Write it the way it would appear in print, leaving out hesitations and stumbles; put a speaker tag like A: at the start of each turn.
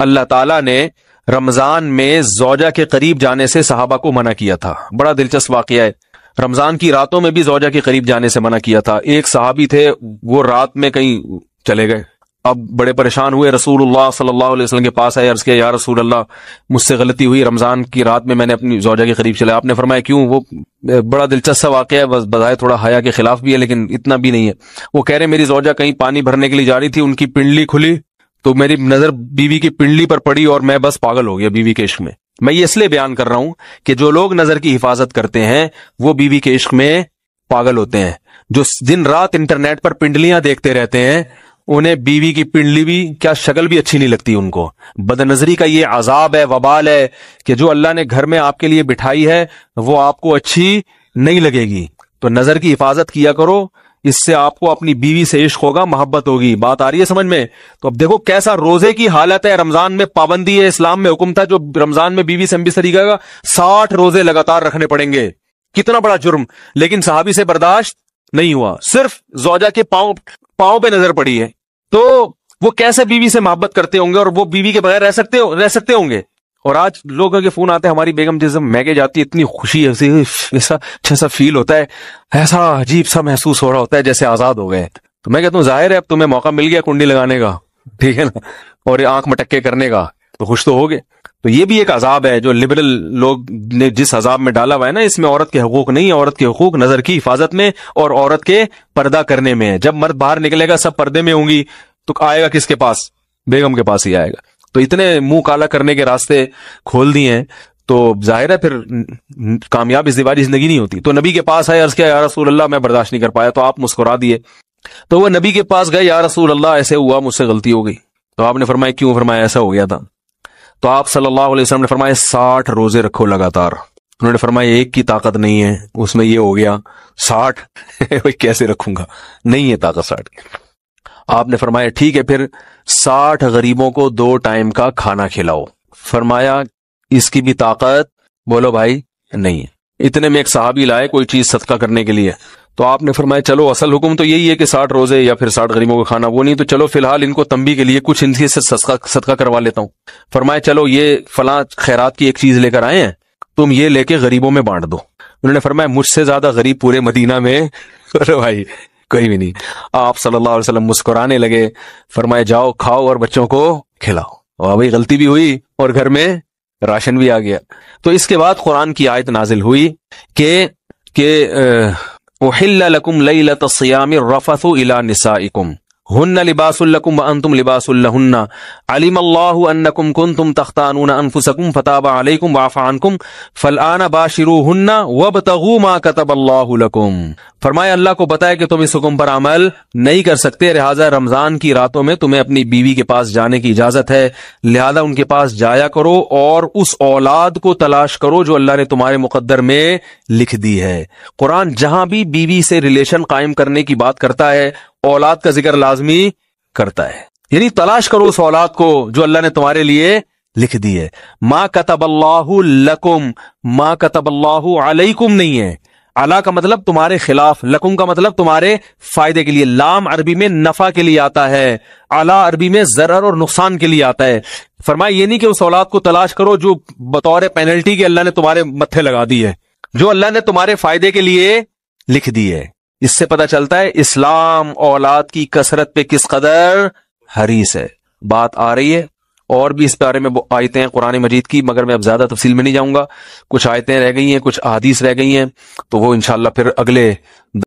A: اللہ تعالیٰ نے رمضان میں زوجہ کے قریب جانے سے صحابہ کو منع کیا تھا. بڑا دلچسپ واقعہ ہے. رمضان کی راتوں میں بھی زوجہ کے قریب جانے سے منع کیا تھا. ایک صحابی تھے، وہ رات میں کہیں چلے گئے. اب بڑے پریشان ہوئے، رسول اللہ صلی اللہ علیہ وسلم کے پاس آئے، عرض کیا یا رسول اللہ مجھ سے غلطی ہوئی، رمضان کی رات میں نے اپنی زوجہ کے قریب چلا. آپ نے فرمایا کیوں؟ وہ بڑا دلچسپ واقعہ ہے، بس بظاہر تھوڑا حیا کے خلاف بھی ہے لیکن اتنا بھی نہیں ہے. وہ کہہ رہے میری زوجہ کہیں پانی بھرنے کے لیے جا رہی تھی، ان کی پنڈلی کھلی تو میری نظر بیوی کی پنڈلی پر پڑی اور میں بس پاگل ہو گیا بیوی کے عشق میں. میں یہ اس لیے بیان کر رہا ہوں کہ جو لوگ نظر کی حفاظت کرتے ہیں وہ بیوی کے عشق میں پاگل ہوتے ہیں. جو دن رات انٹرنیٹ پر پنڈلیاں دیکھتے رہتے ہیں انہیں بیوی کی پنڈلی بھی کیا شکل بھی اچھی نہیں لگتی ان کو. بد نظری کا یہ عذاب ہے، وبال ہے کہ جو اللہ نے گھر میں آپ کے لیے بٹھائی ہے وہ آپ کو اچھی نہیں لگے گی. تو نظر کی حفاظت کیا کرو، اس سے آپ کو اپنی بیوی سے عشق ہوگا، محبت ہوگی. بات آ رہی ہے سمجھ میں؟ تو اب دیکھو کیسا روزے کی حالت ہے. رمضان میں پابندی ہے، اسلام میں حکم تھا جو رمضان میں بیوی سے ہمبستری کرے گا 60 روزے لگاتار رکھنے پڑیں گے. کتنا بڑا جرم، لیکن صحابی سے برداشت نہیں ہوا. صرف زوجہ کے پاؤں پہ نظر پڑی ہے تو وہ کیسے بیوی سے محبت کرتے ہوں گے اور وہ بیوی کے بغیر رہ سکتے ہوں گے. اور آج لوگوں کے فون آتے ہیں، ہماری بیگم جس میگے جاتی ہے اتنی خوشی ہے، ایسا اچھا سا فیل ہوتا ہے، ایسا عجیب سا محسوس ہو رہا ہوتا ہے جیسے آزاد ہو گئے. تو میں کہتا ہوں ظاہر ہے اب تمہیں موقع مل گیا کنڈی لگانے کا، ٹھیک ہے نا، اور آنکھ مٹکے کرنے کا، تو خوش تو ہوگے. تو یہ بھی ایک عذاب ہے جو لبرل لوگ نے جس عذاب میں ڈالا ہوا ہے نا، اس میں عورت کے حقوق نہیں ہے. عورت کے حقوق نظر کی حفاظت میں اور عورت کے پردہ کرنے میں ہے. جب مرد باہر نکلے گا سب پردے میں ہوں گی تو آئے گا کس کے پاس؟ بیگم کے پاس ہی آئے گا. تو اتنے منہ کالا کرنے کے راستے کھول دیے ہیں تو ظاہر ہے پھر کامیاب ازدواجی زندگی نہیں ہوتی. تو نبی کے پاس آئے، عرض کیا یا رسول اللہ میں برداشت نہیں کر پایا. تو آپ مسکرا دیے. تو وہ نبی کے پاس گئے، یا رسول اللہ ایسے ہوا، مجھ سے غلطی ہو گئی. تو آپ نے فرمایا کیوں؟ فرمایا ایسا ہو گیا تھا. تو آپ صلی اللہ علیہ وسلم نے فرمایا 60 روزے رکھو لگاتار. انہوں نے فرمایا ایک کی طاقت نہیں ہے، اس میں یہ ہو گیا 60 کیسے رکھوں گا، نہیں ہے طاقت 60 کی. آپ نے فرمایا ٹھیک ہے پھر 60 غریبوں کو 2 ٹائم کا کھانا کھلاؤ. فرمایا اس کی بھی طاقت بولو بھائی نہیں ہے. اتنے میں ایک صحابی لائے کوئی چیز صدقہ کرنے کے لیے. تو آپ نے فرمایا چلو اصل حکم تو یہی ہے کہ 60 روزے یا پھر 60 غریبوں کو کھانا، وہ نہیں تو چلو فی الحال ان کو تنبیہ کے لیے کچھ ان سے صدقہ کروا لیتا ہوں. فرمایا چلو یہ فلاں خیرات کی ایک چیز لے کر آئے ہیں، تم یہ لے کے غریبوں میں بانٹ دو. انہوں نے فرمایا مجھ سے زیادہ غریب پورے مدینہ میں بھائی کوئی بھی نہیں. آپ صلی اللہ علیہ وسلم مسکرانے لگے، فرمایا جاؤ کھاؤ اور بچوں کو کھلاؤ. اور بھائی غلطی بھی ہوئی اور گھر میں راشن بھی آ گیا. تو اس کے بعد قرآن کی آیت نازل ہوئی کہ احل لکم لیلۃ الصیام الرفث الی نسائکم ہن لباس لکم وانتم لباس لہن علم اللہ انکم کنتم تختانون انفسکم فتاب علیکم وعفی عنکم فالآن باشروہن وابتغوا ما کتب اللہ لکم. فرمایا اللہ کو پتا ہے کہ تم اس حکم پر عمل نہیں کر سکتے، لہٰذا رمضان کی راتوں میں تمہیں اپنی بیوی کے پاس جانے کی اجازت ہے، لہذا ان کے پاس جایا کرو اور اس اولاد کو تلاش کرو جو اللہ نے تمہارے مقدر میں لکھ دی ہے. قرآن جہاں بھی بیوی سے ریلیشن قائم کرنے کی بات کرتا ہے اولاد کا ذکر لازمی کرتا ہے، یعنی تلاش کرو اس اولاد کو جو اللہ نے تمہارے لیے لکھ دی ہے. ما کتب اللہ لکم، ما کتب اللہ علیکم نہیں ہے. علا کا مطلب تمہارے خلاف، لکم کا مطلب تمہارے فائدے کے لیے. لام عربی میں نفع کے لیے آتا ہے، علا عربی میں ضرر اور نقصان کے لیے آتا ہے. فرمایا یہ نہیں کہ اس اولاد کو تلاش کرو جو بطور پینلٹی کے اللہ نے تمہارے متھے لگا دی ہے، جو اللہ نے تمہارے فائدے کے لیے لکھ دی ہے. اس سے پتہ چلتا ہے اسلام اولاد کی کثرت پہ کس قدر حریص ہے. بات آ رہی ہے اور بھی اس بارے میں آیتیں قرآن مجید کی، مگر میں اب زیادہ تفصیل میں نہیں جاؤں گا. کچھ آیتیں رہ گئی ہیں، کچھ احادیث رہ گئی ہیں، تو وہ انشاءاللہ پھر اگلے